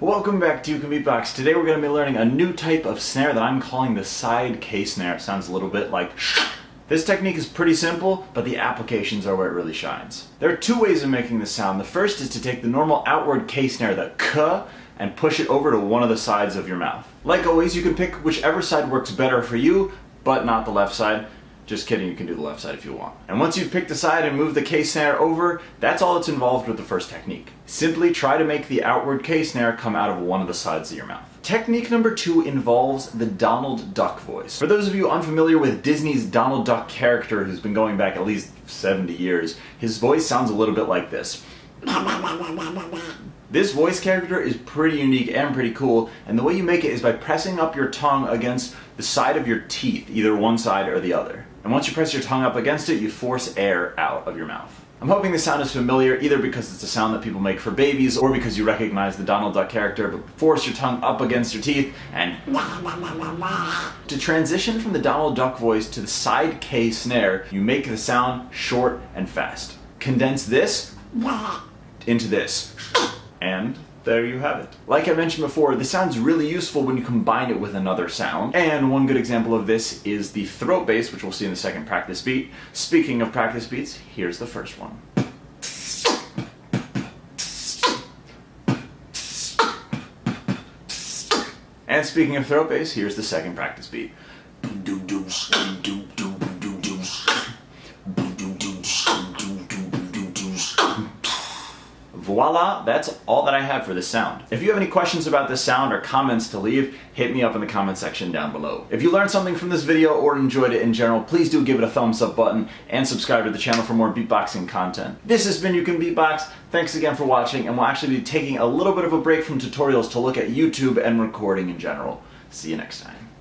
Welcome back to You Can Beatbox. Today we're going to be learning a new type of snare that I'm calling the side K snare. It sounds a little bit like This technique is pretty simple, but the applications are where it really shines. There are two ways of making this sound. The first is to take the normal outward K snare, the K, and push it over to one of the sides of your mouth. Like always, you can pick whichever side works better for you, but not the left side. Just kidding, you can do the left side if you want. And once you've picked a side and moved the K snare over, that's all that's involved with the first technique. Simply try to make the outward K snare come out of one of the sides of your mouth. Technique number 2 involves the Donald Duck voice. For those of you unfamiliar with Disney's Donald Duck character, who's been going back at least 70 years, his voice sounds a little bit like this. This voice character is pretty unique and pretty cool, and the way you make it is by pressing up your tongue against the side of your teeth, either one side or the other. And once you press your tongue up against it, you force air out of your mouth. I'm hoping the sound is familiar, either because it's a sound that people make for babies, or because you recognize the Donald Duck character, but force your tongue up against your teeth and to transition from the Donald Duck voice to the side K snare, you make the sound short and fast. Condense this into this. And there you have it. Like I mentioned before, this sound's really useful when you combine it with another sound. And one good example of this is the throat bass, which we'll see in the second practice beat. Speaking of practice beats, here's the first one. And speaking of throat bass, here's the second practice beat. Voila, that's all that I have for this sound. If you have any questions about this sound or comments to leave, hit me up in the comment section down below. If you learned something from this video or enjoyed it in general, please do give it a thumbs up button and subscribe to the channel for more beatboxing content. This has been You Can Beatbox. Thanks again for watching, and we'll actually be taking a little bit of a break from tutorials to look at YouTube and recording in general. See you next time.